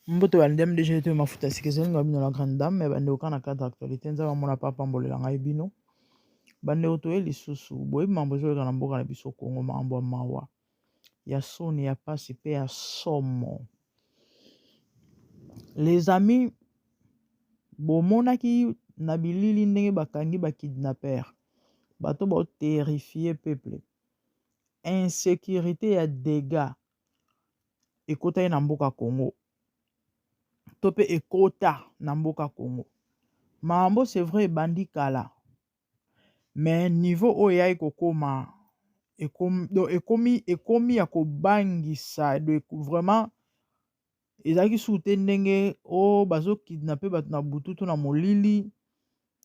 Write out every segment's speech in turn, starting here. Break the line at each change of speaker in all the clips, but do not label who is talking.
Mboto bandem déjà été mafuta sikizeli ngabino la grande dame mais bande okana cadre actualité nza mona papa mbolela ngai bino bande otoye lisusu boye mambo zo kana mboka na biso Kongo mambo mawa ya soni ya pasi pe ya somo. Les amis bomonaki na bilili ndenge bakangi ba kidnapper bato ba terrifier peuple insécurité ya dégâts ekota na mboka Kongo tope ekota na mboka Congo. Mambo c'est vrai bandi kala. Mais niveau oya ekokoma ekomi ya kobangisa vraiment ezaki soute ndenge o bazo kidnapper bato na bututu na molili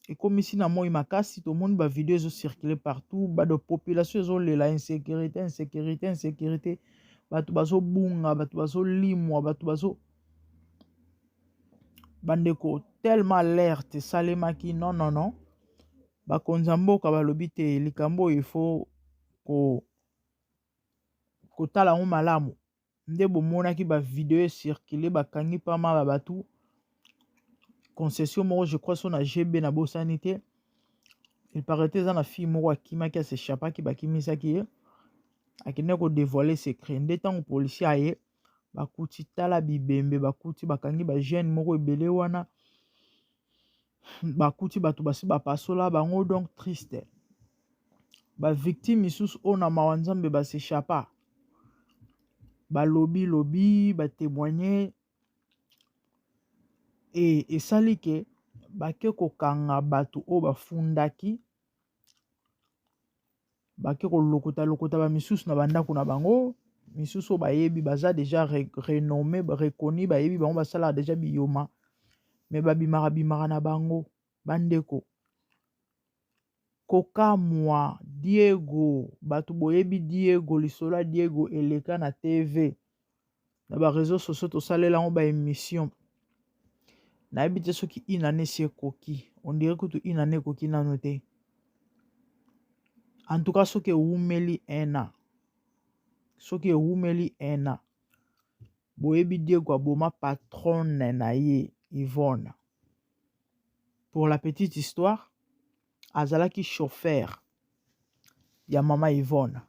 ekomi si na moi makasi to moni ba video ezo circuler partout ba de population ezo lela insécurité bato bazo bunga bato bazo limwa bato bazo bandeko tellement alerte salemaki non bakonza mboka balobi te likambo il faut kotala ngo malamu nde bomonaki ba video circuler bakangi pa ma babatu concession moko je crois son na GB na bosani te il paraît eza na fille moko akimaki asechapaki bakimisaki ye akende ko dévoiler secret nde ntango policier aye bakuti tala bibembe bakuti bakangi ba jeune moko ebele wana bakuti bato basi bapasola bango donc triste ba victime misusu ona mawanzambe basechapa balobi ba témoigner et esali ke bake kokanga bato o bafundaki bake kolokota ba misusu na bandako na bango misusu bayebi baza déjà renommé reconnu bayebi bango basala déjà biyoma mais bimara na bango bandeko kokamwa Diego bato boyebi Diego lisola Diego eleka na TV na ba réseaux sociaux tosalela ngo ba émission nayebi te soki inane si ekoki on dirait que inane ekoki nano te en tout cas soki ewumeli ena boyebi Diego aboma patronne na ye Yvonne. Pour la petite histoire, azalaki chauffeur ya mama Yvonne.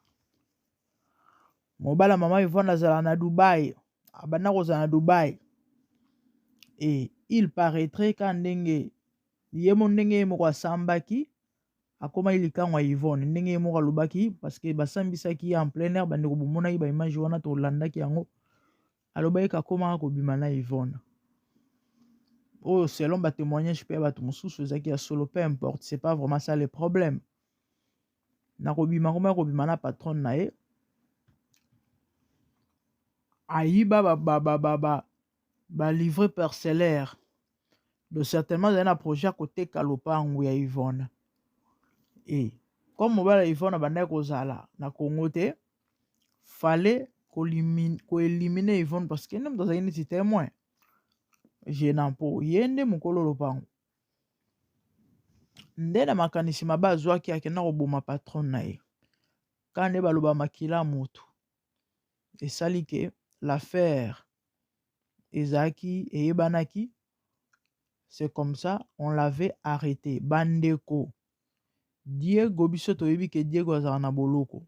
Mobala mama Yvonne azala na Dubaï, abanda kozala na Dubaï. Et il paraîtrait ka ndenge yemo ndenge moko asambaki akoma ilikangwa Yvonne ndenge moko alobaki parce que basambisaki en plein air bande ko bomonaki ba image wana to landaki yango alobaki kakoma ko bima na Yvonne. Oh, selon ba témoignage pe bato mosusu ezaki ya solo peu importe, c'est pas vraiment ça le problème. Na kobima na patron na ye ayiba ba livre parcellaire de certainement un projet côté kalopangu ya Yvonne. Et comme mobala Yvonne bandai kozala na Congo te fallait ko éliminer Yvonne parce que nem dans un témoin gênant po yende mukolo lopango nde na makanisi mabe azwaki akenda koboma patron na ye kande baloba makila motu esali ke l'affaire ezaki eyebanaki. C'est comme ça on l'avait arrêté. Bandeko Diego biso toyebi ke Diego azala na boloko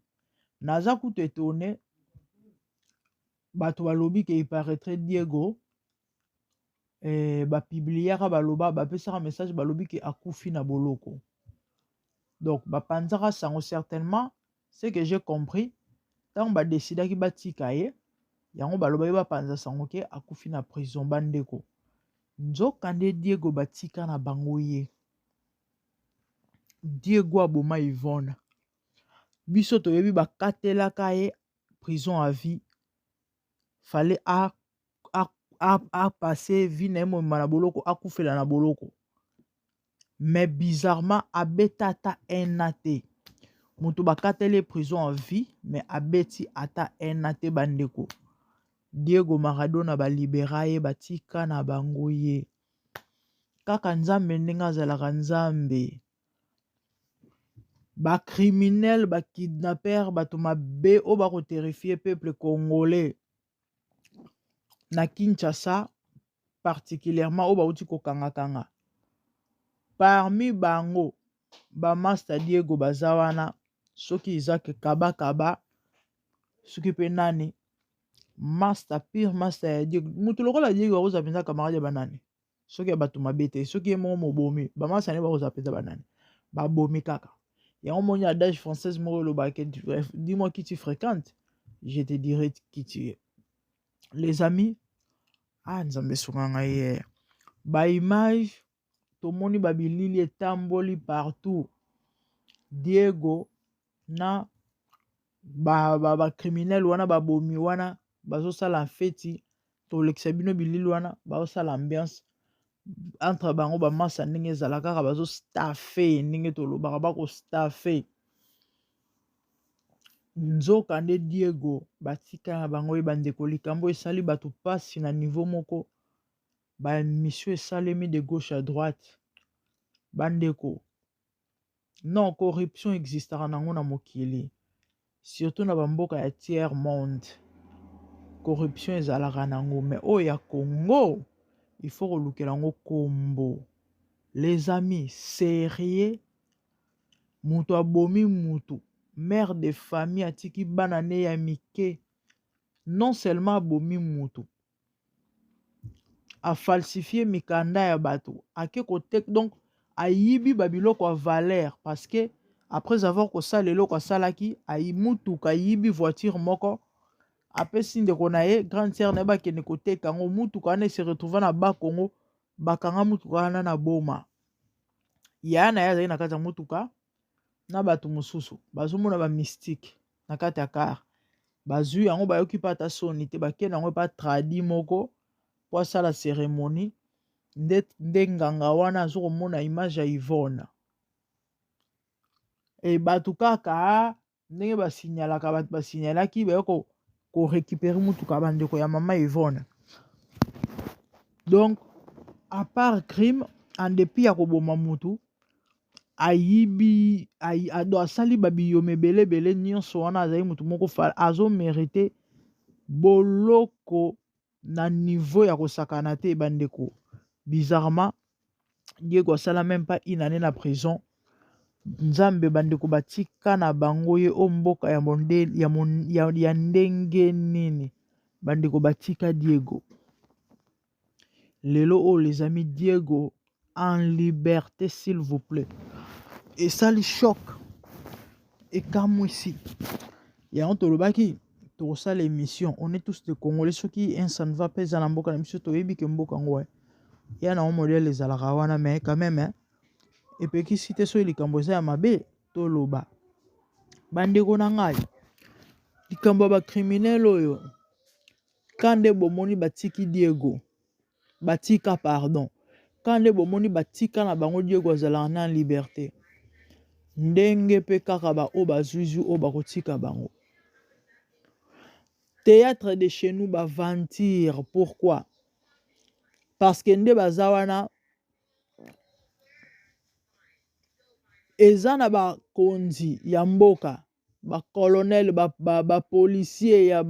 naza kutu étonné bato balobi ke il paraîtrait Diego bapibliaka baloba bapesaka message balobi ke akufi na boloko. Donc bapanzaka sango certainement ce que j'ai compris ntango badesidaki batika ye yango baloba ye bapanza sango ke akufi na prison bandeko. Nzoka nde Diego batika na bango ye. Diego aboma Yvonne. Biso toyebi bakatelaka ye prison à vie. Fallait a passer vie na mo na boloko akufela na boloko. Mais bizarrement abeta ata un ate. Mutu bakatele prison à vie mais abeti ata un ate bandeko. Diego Maradona balibera ye batika na bango ye. Kaka nzambe ndenge azalaka nzambe. Ba criminel, ba kidnapper, bato mabe o bako terrifier peuple congolais. Na Kinshasa, particulièrement o bauti ko kanga. Parmi bango, ba Master Diego bazawana, soki Isaac Kaba, soki pe nani, Master pire Master ya Diego. Mutu lokola Diego akoza penza camarade banani. Soki ya bato mabete, soki ye mo bomi, ba Master ne bakoza penza banani. Ba bomi kaka. Il y a un moment d'âge française, dis-moi qui tu fréquentes, je te dirai qui tu es. Les amis, nzambe sunganga ye. Ba image, tomoni babilili etamboli partout. Diego na ba criminel wana ba bomi wana bazo sala feti to l'exabino bilili wana bazo sala ambiance. Entre bango ba masa ndenge ezalaka kaka bazo staffe ndenge tolobaka bako staffe. Nzoka nde Diego batika na bango bandeko likambo esali bato pasi na niveau moko ba mission esalemi de gauche à droite bandeko. Non, corruption existera nango na mokili, surtout na bamboka ya tiers monde. Corruption ezalaka nango mais oyo ya Congo il faut relukela ngo kombo. Les amis, sérieux, mutu abomi mutu, mère de famille atiki banane ya mike, non seulement abomi mutu, a falsifié mikanda ya bato, ake kotek donc ayibi babiloko a valeur parce que après avoir kosala eloko asalaki ayi mutu ka yibi voiture moko apesi ndeko na ye grande sœur na bakende koteka ngo mutu kana se retrouva na Bakongo bakanga mutu kana na boma ya na ya azali na kati ya mutuka na bato mosusu bazomona ba mystique na kati ya car bazwi yango bayoki pa ata soni te bakende yango pa tradi moko po asala cérémonie nde nganga wana azokomona image ya Yvonne e bato kaka ndenge basinyalaka bato basinyalaki bayoko ko récupérer mutuka bandeko ya mama Yvonne. Donc à part crime en dépit ya koboma mutu ayibi ado asali babiyome belebele nyonso wana azali mutu moko azo mérité boloko na niveau ya kosakana te bandeko. Bizarrement Diego asala même pas une année na prison. Nzambe bandeko batika na bango ye o mboka ya ndenge nini bandeko batika Diego. Lelo les amis, Diego en liberté s'il vous plaît. Et ça le choc. Et comme ici, il y a un tolobaki, tout ça l'émission. On est tous des Congolais, ceux qui ça ne va pas dans mboka na biso to yebi ke mboka ngwa. Il y a un modèle les alarawana mais quand même hein. Et puis qui cité so likambo za mabe toloba. Bandeko na ngai. Likambo ba criminel oyo. Kande bomoni batiki Diego. Batika pardon. Kande bomoni batika na bango Diego azala en liberté. Ndenge pe kaka ba o bazuzu o bakotika bango. Théâtre de chez nous ba ventir. Pourquoi? Parce que nde bazawana eza na ba konzi ya mboka, ba colonel, ba policier ya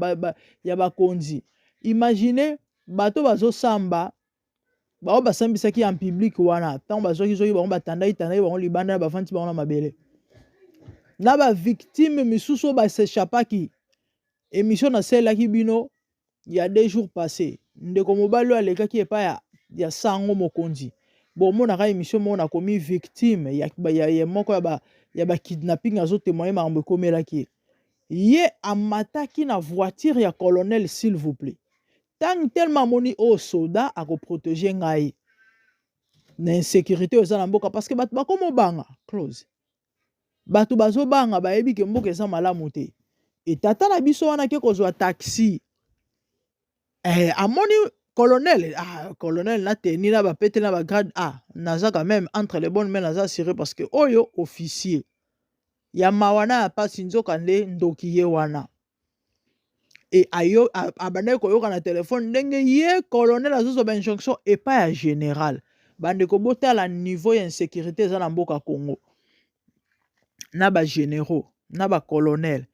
ba konzi. Imaginez bato bazo samba bao basambisaki en public wana tant bazoki zoki bango batandai bango libanda ba fanti bango na mabele. Na ba victime misusu ba s'échappaki. Émission na selaki bino il y a 2 jours passés. Ndeko mobali alekaki epa ya ya sango mokonzi bomonaka émission moko nakomi victime ya moko ya bakidnapping azotémoigner makambo ekomelaki ye amataki na voiture ya colonel s'il vous plaît tant tellement moni o soda akoprotege ngai na insécurité eza na mboka parce que bato bakoma obanga close bato bazobanga bayebi ke mboka eza malamu te etata na biso wana ke kozwa taxi amoni colonel na teni na bapete na bagrade naza quand même entre les bonnes mains naza assuré parce que oyo officier ya mawana ya pasi nzoka nde ndoki ye wana abandaki koyoka na telefone ndenge ye colonel azozwa bainjonction epai ya général bandeko botala niveau ya insécurité eza na mboka Congo na bagénéraux na bacolonel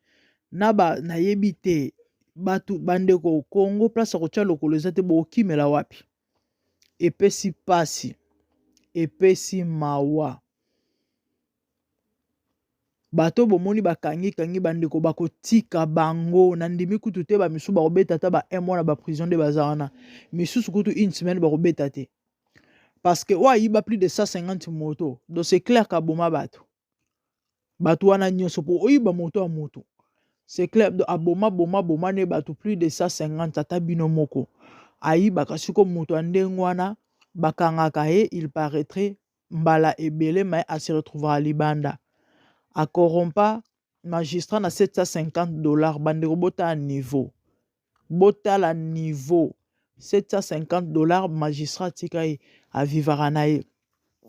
nayebi te bato bandeko Congo place ya kotia lokolo eza te bokimela wapi epesi pasi epesi mawa bato bomoni bakangi bandeko bakotika bango na ndimi kutu te bamisu bakobeta ta ba 1 mois na baprison nde baza wana misusu kutu une semaine bakobeta te parce que oayiba plus de 150 moto donc c'est clair kaboma bato wana nyonso po oyiba moto ya moto c'est clair aboma ne bato plus de 150 ata bino moko ayibaka siko moto ya ndenge wana bakangaka ye il paraîtrait mbala ebele mais a se retrouvera libanda a corrompa magistrat na $750 bandeko botala niveau $750 magistrat tika ye avivaka na ye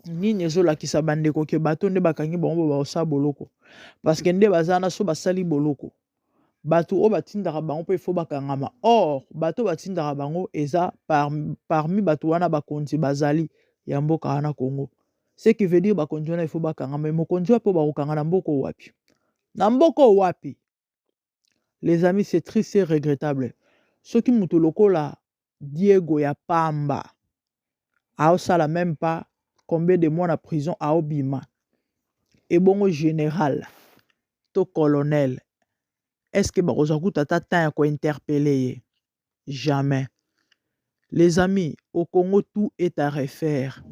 nini ezolakisa bandeko ke bato nde bakangi bango baosala boloko parce que nde baza na so basali boloko bato oyo batindaka bango mpo ifo bakangama or bato batindaka bango eza parmi bato wana bakonzi bazali ya mboka wana Congo ce qui veut dire bakonzi wana ifo bakangama mokonzi wapi bakokanga na mboka wapi na mboka wapi les amis c'est triste et regrettable soki mutu lokola Diego ya Pamba aosala même pas combien de mois na prison aobima ebongo général to colonel est-ce que bakozwa kuta ta temps ya kointerpeller ye jamais les amis au Congo tout est à refaire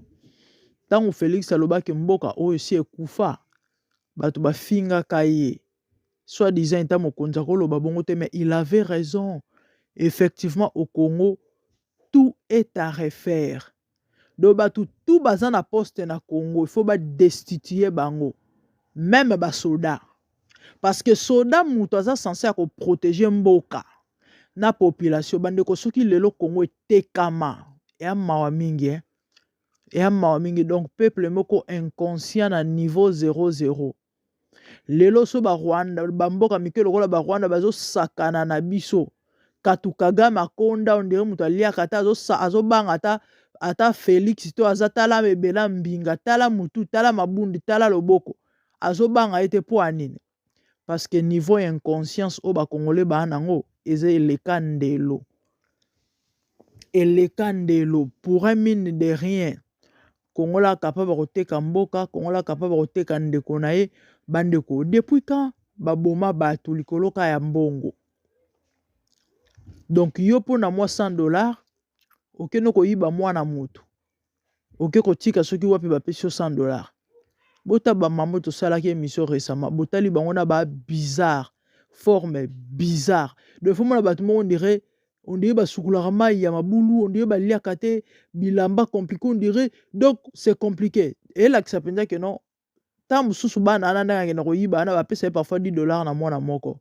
ntango Félix alobaki mboka oyo si ekufa bato bafingaka ye soi-disant eta mokonzi akoloba bongo te mais il avait raison effectivement au Congo tout est à refaire donc bato tout baza na poste na Congo il faut destituer bango même basoda parce que soda mutu aza censé protéger mboka na population bandeko soki lelo Congo etekama ya mawa mingi ya mawa mingi donc peuple moko inconscient na niveau 00 lelo so ba Rwanda bamboka mike lokola ba Rwanda bazosakana na biso Katu Kagame akonda ondire mutu aliaka ata azobanga ata Félix to azatala mebela mbinga tala mutu tala mabundi tala loboko azobanga ete po anini parce que niveau inconscience o ba congolais ba nango eze eleka ndelo pour un mine de rien Congola capable koteka mboka Congola capable koteka ndeko na ye bandeko depuis quand baboma batu likoloka ya mbongo donc yo pona moi $100 okeno koyiba mwana mutu oke kotika soki wapi bapesi $100 bota ba mamo to salaki émission récemment botali bango na ba bizarre forme bizarre de fois mona batu mo on dirait basukula mai ya mabulu on dirait baliaka te bilamba compliqué on dirait donc c'est compliqué et là que ça penza que non tant mususu bana ana ndanga na koyiba na bapesa parfois $10 na mwana moko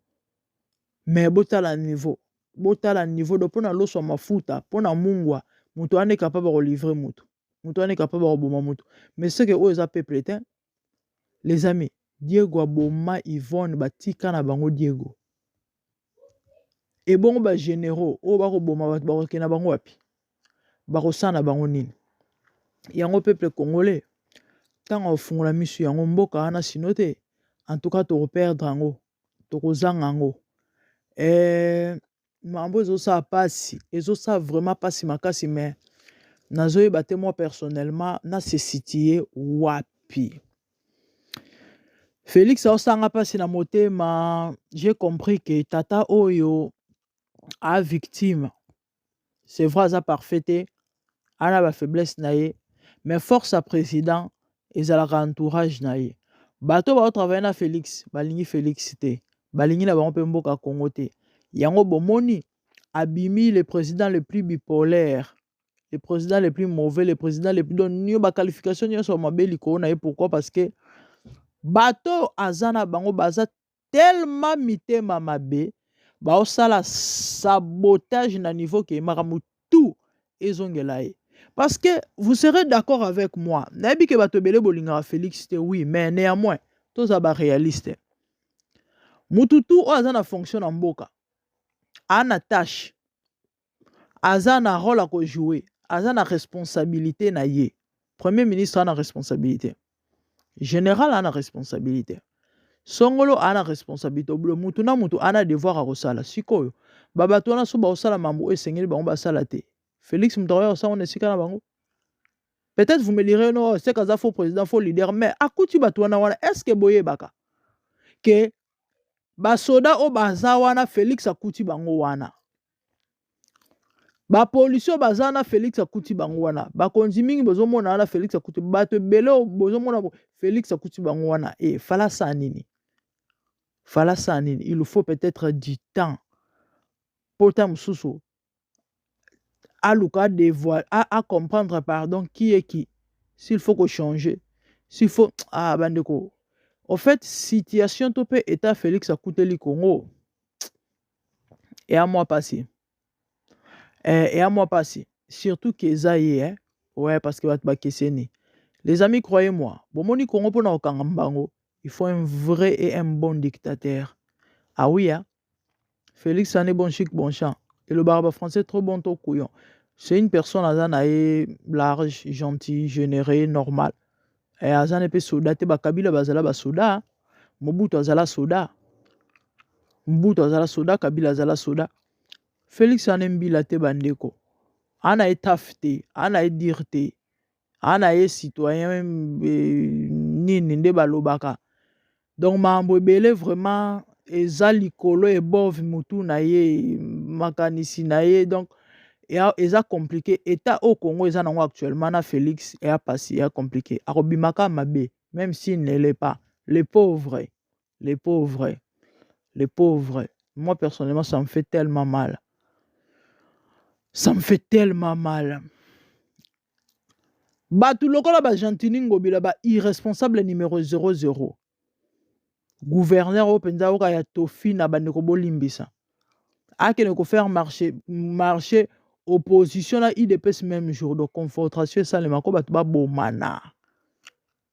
mais botala niveau do pona loso mafuta pona mungwa mutu ane capable de livrer mutu ane capable de boma mutu mais c'est que o eza peuple te les amis Diego aboma Yvonne batika na bango Diego et bon ba généraux o bako boma bako na bango wapi bako sana bango nini yango peuple congolais tango fungula misu yango mboka ana sinote en tout cas to perdre yango to kozanga yango mambo ezosa pasi ezosa vraiment pasi makasi mais nazoyeba te moi personnellement na se situer wapi Félix aosanga pasi na motema j'ai compris que tata oyo a victime c'est vrai aza parfait te ana ba faiblesse na ye mais force à président ezalaka entourage na ye bato baotravaille na Félix balingi Félix te balingi na bango mpe mboka Congo te yango bomoni abimi le président le plus bipolaire le président le plus mauvais le président le plus donné ba qualification nyonso mabe likolo na ye pourquoi parce que bato aza na bango baza tellement mitema mabe baosala sabotage na niveau ke makambo tout ezongela ye parce que vous serez d'accord avec moi nayebi ke bato ebele bolingaka Félix te oui mais néanmoins toza baréaliste mutu tu oyo aza na fonction na mboka ana tâche aza na rôle à jouer aza na responsabilité na ye premier ministre ana responsabilité général ana responsabilité songolo ana responsabilité obulo mutu na mutu ana devoir a kosala sikoyo babato wana so baosala mambo esengeli bango basala te Félix Mutaroya osala na esika na bango peut-être vous me direz non c'est kaza faux président faux leader mais akuti bato wana est-ce que boyebaka ke basoda o baza wana Félix akuti bango wana bapolisi baza na Félix akuti bango wana bakonzi mingi bozomona wana Félix akuti bato ebele bozomona Félix akuti bango wana fala sa nini il faut peut-être du temps pota mususu aluka devoir à comprendre pardon qui est qui s'il faut que changer s'il faut bandeko au fait situation topé état Félix akuteli Congo et à moi passé surtout que Zaye ouais parce que va questionner les amis croyez-moi bomoni Congo pona okanga mbango il faut un vrai et un bon dictateur ah oui Félix Sané bon chic bon chant et le barbe français trop bon to couillon c'est une personne azanae large gentil généré normal et azana pe soda te bakabila bazala ba soda Mobutu azala soda Kabila azala soda Félix Sané mbila te bandeko ana etafte ana edirte ana e citoyen nini nde balobaka donc mambo ebele vraiment eza likolo ebove mutu na ye makanisi na ye donc eza compliqué état au Congo eza nango actuellement na Félix et passé est compliqué akobimaka mabe même s'il ne l'est pas les pauvres moi personnellement ça me fait tellement mal Batu lokola ba Gentini Ngobila ba irresponsable numéro 00 gouverneur au penza oka ya tofi na bandeko bolimbisa akene ko faire marcher opposition na IDPS même jour de confrontation ça le mako batu ba bomana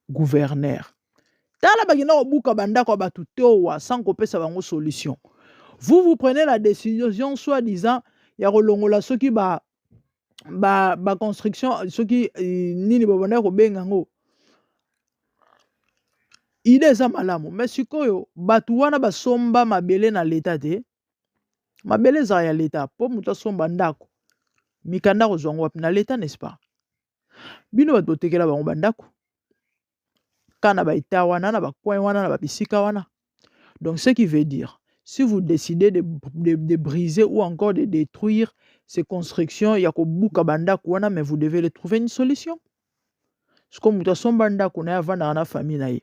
gouverneur tala bagina obuka bandako batu towa sans kopesa bango solution vous prenez la décision soi-disant ya kolongola soki ba construction soki nini babona ko benga ngo idée eza malamu mais sikoyo batu wana basomba mabele na leta te mabele za ya leta po mutu asomba ndako mikanda ko zongo na leta n'est-ce pas bino bato botekela bango bandako kana ba eta wana na ba coin wana na ba bisika wana donc ce qui veut dire si vous décidez de briser ou encore de détruire ces constructions ya ko buka bandako wana mais vous devez trouver une solution parce que mutu asomba ndako na avanda na famille na ye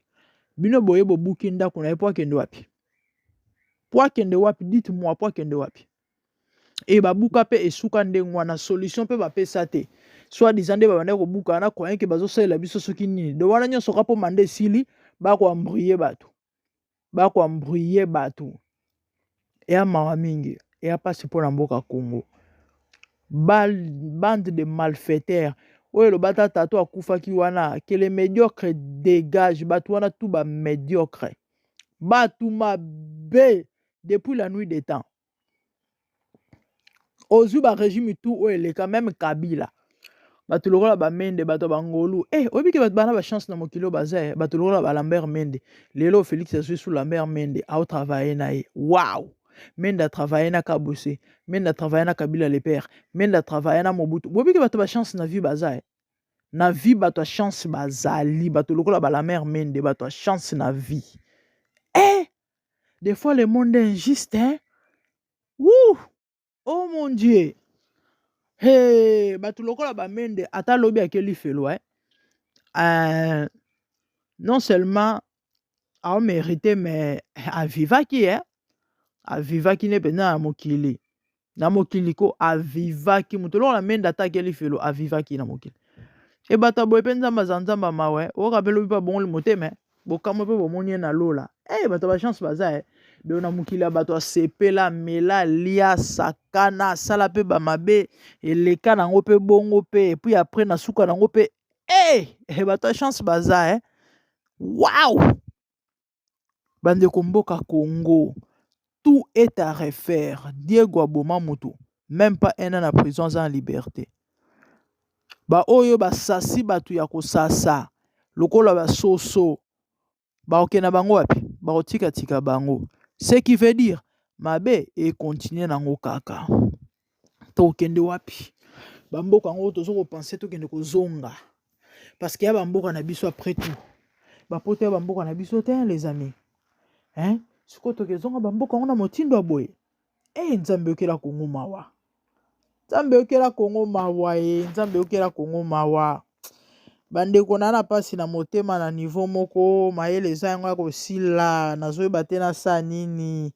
bino boye bobuki ndako na ye po akende wapi dites-moi po akende wapi et babuka pe esuka ndenge wana solution pe bapesa te soit disant nde babanda kobuka na croyant ke bazosalela biso soki nini de wana nyonso kapo mande esili bakoambrouye bato eya mawa mingi eya mpasi mpo na mboka Congo bande de malfaiteurs oyo elobata tato akufaki wana que les médiocres dégagent bato wana tout ba médiocre bato mabe depuis la nuit des temps ozwi ba régime tout oyo eleka même Kabila bato lokola bamende bato bangolu oyebiki bato bana bachance na mokili oyo baza bato lokola balambert mende lelo Félix azwi sous lambert mende aotravaille na ye wow Mende a travaillé na Kabuse, Mende a travaillé na Kabila le père, Mende a travaillé na Mobutu. Bobi que bato ba chance na vie baza na vie bato chance bazali bato lokola ba la mère Mende bato chance na vie. Des fois le monde est injuste Ouh! Oh mon Dieu. Hey, bato lokola bamende ata lobi akeli felo non seulement a mérité mais avivaki avivaki ne pena na mokili ko avivaki moto lokola mende ata akeli felo avivaki na mokili e bato boye mpe nzambe aza nzambe mawe oyoka mpe lobi mpe bongoli motema bokamwa mpe bomoni ye na lola bato bachance baza do na mokili ya bato asepela mela lia sakana asala mpe bamabe eleka nango mpe bongo mpe epui apres na suka nango mpe bato ya chance baza waouh bandeko mboka Congo tout est à refaire. Diego aboma mutu même pas un an na prison en liberté ba oyo basasi batu ya kosasa lokola basoso baokena bango wapi bakotika bango ce qui veut dire mabe et continuer nango kaka tokende wapi bamboka yango tozo kopense tokende kozonga parce que ya bamboka na biso après tout bapoto ya bamboka na biso te les amis sikoyo tokezonga bamboka yango na motindo ya boye nzambe okela Kongo mawa nzambe okela Kongo mawa nzambe okela Kongo mawa bandeko na pasi na motema na niveau moko mayele eza yango ya kosila nazoyeba te nasala nini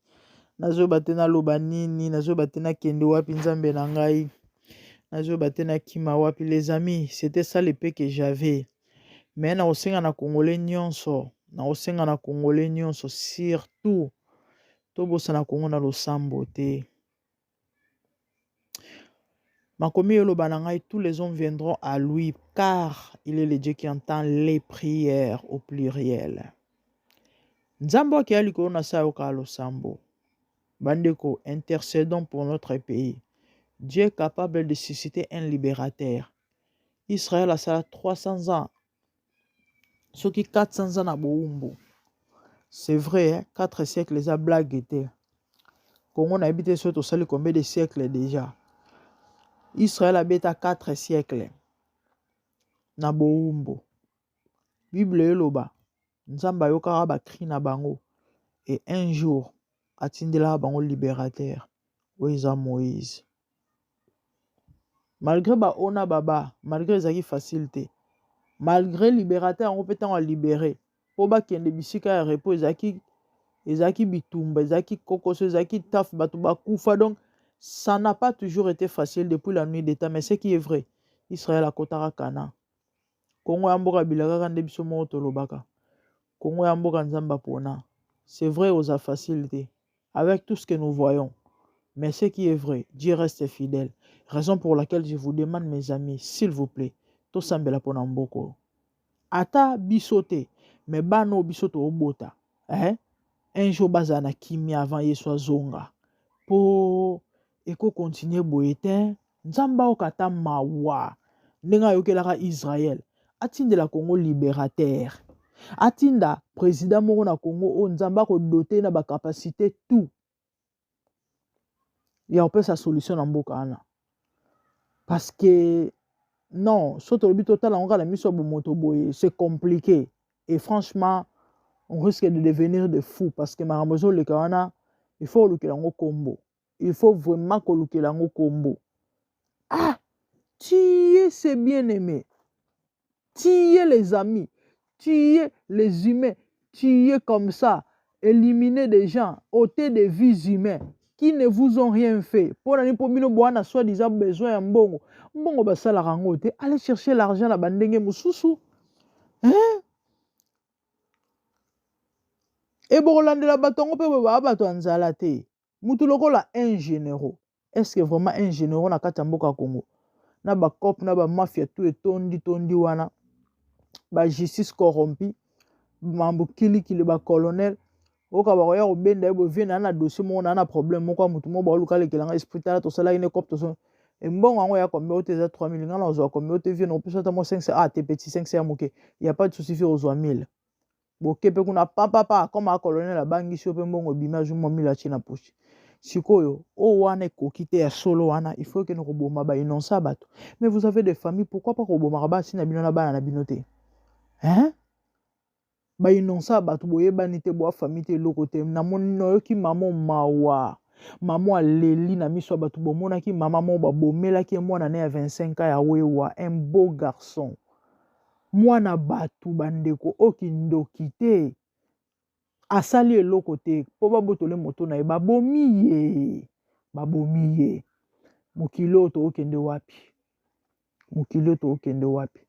nazoyeba te naloba nini nazoyeba te nakende wapi nzambe na ngai nazoyeba te nakima wapi les amis c'était ça le peu que j'avais mais nakosenga na Congolais nyonso surtout tobosana Kongo na losambo te Makomi yoloba na ngai, tous les hommes viendront à lui car il est le Dieu qui entend les prières au pluriel. Nzambo ki aliko na sa yoka losambo. Bandeko, intercédons pour notre pays. Dieu est capable de susciter un libérateur. Israël a ça 300 ans. Ce qui 400 ans na boumbo. C'est vrai, 4 siècles les a blague été. Congo n'a habité sur sali combien de siècles déjà. Israël habite à 4 siècles. Na boumbo. Bible eloba. Nzamba yoka ba cri na bango. Et un jour, atindela bango libérateur. Oeza Moïse. Malgré ba ona baba, malgré zaki facilité, malgré libérateur on peut en libérer. Po ba kende bisika ya repos ezaki bitumba, ezaki kokoso, ezaki taf batu ba kufa donc ça n'a pas toujours été facile depuis la nuit des temps mais ce qui est vrai, Israël a kotara Kana. Kongo ya mboka bilaka kande biso mo tolobaka. Kongo ya mboka nzamba pona. C'est vrai aux facilité avec tout ce que nous voyons. Mais ce qui est vrai, Dieu reste fidèle. Raison pour laquelle je vous demande, mes amis, s'il vous plaît, to sambela pona mboko. Ata bisote, mais bano bisoto obota. Un jour bazana kimi avant yeswa zonga. Po eko continuer boyete, nzamba okata mawa. Nenga yokelaka Israël. Atinde la Congo libérateur. Atinda président moko na Congo o nzamba ko doter na ba capacité tout. Il y a un peu sa solution dans Mbokana. Parce que, non, c'est compliqué. Et franchement, on risque de devenir des fous. Parce que Maramozo le Kana, il faut le Kelango combo. Il faut vraiment que le Kelango combo. Ah, tuer ses bien-aimés. Tuer les amis. Tuer les humains. Tuer comme ça. Éliminer des gens. ôter des vies humaines. Qui ne vous ont rien fait. Pour l'année pour mino boana soit disant besoin un bongo. Bongo basala rangote. Allez chercher l'argent la bandenge mususu. Et borolande la batongo pe baba bato anzala te. Mutu lokola un généraux. Est-ce que vraiment un généraux na kati mboka Congo? Na ba cop na ba mafia tout tondi wana. Ba justice corrompue. Mambo kili ba colonel. Oka ba ya obenda ebo vient na dossier mo na problème moko mutu mo ba luka lekelanga hospital to sala ine cop to so e mbongo yango ya combien oteza 3000 ngana ozo combien otevi no pesa ta mo 500 te petit 500 ya moke il y a pas de souci faire ozo 1000 bokepe kuna papa comme a colonel la bangi sio pe mbongo bima ju mo 1000 achina pushi sikoyo o wana kokite ya solo wana il faut que nous roboma ba inonsa bato mais vous avez des familles pourquoi pas roboma ba sina bino na bana na binote ba inonsa bato boyebani te boa famille te lokote na moni noyoki mamo mawa Maman aleli na miso batu bomonaki maman mo babomelaki mwana ne ya 25 ans ya wewa, un beau garçon. Mwana batu bandeko okindoki te. Asali eloko te po babotole moto na ye babomi ye. Babomi ye. Mokilo to okende wapi? Mokilo to okende wapi?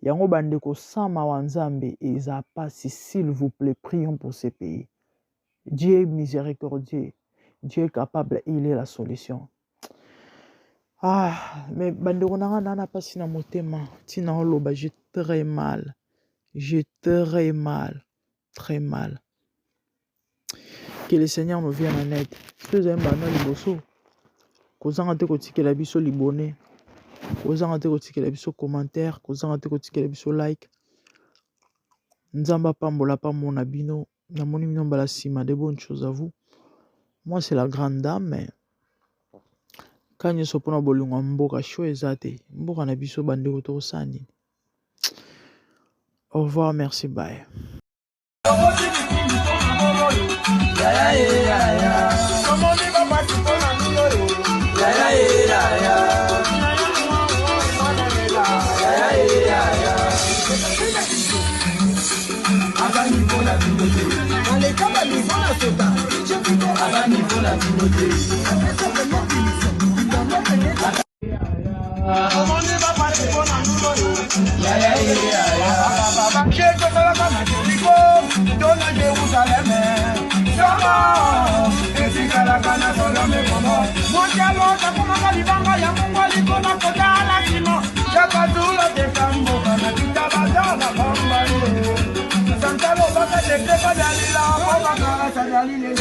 Yango bandeko sama wa Nzambe eza pasi, s'il vous plaît, prions pour ce pays. Dieu est miséricordieux. Dieu est capable, il est la solution. Ah, mais bandeko nana pasi na motema. Tina oloba, j'ai très mal. J'ai très mal. Très mal. Que le Seigneur nous vienne en aide. Tous un banal liboso. Kozanga te kotikela biso libone. Kozanga te kotikela biso commentaire. Kozanga te kotikela biso like. Nzamba pambola pamona bino. Namoni bino mbala sima, de bonnes choses à vous. Moi c'est la grande dame, mais quand nous sommes pour bolunga mboka show ezate. Mboka na biso bandeko to sani. Au revoir, merci, bye. Santalo baka de dalila, baka dalila,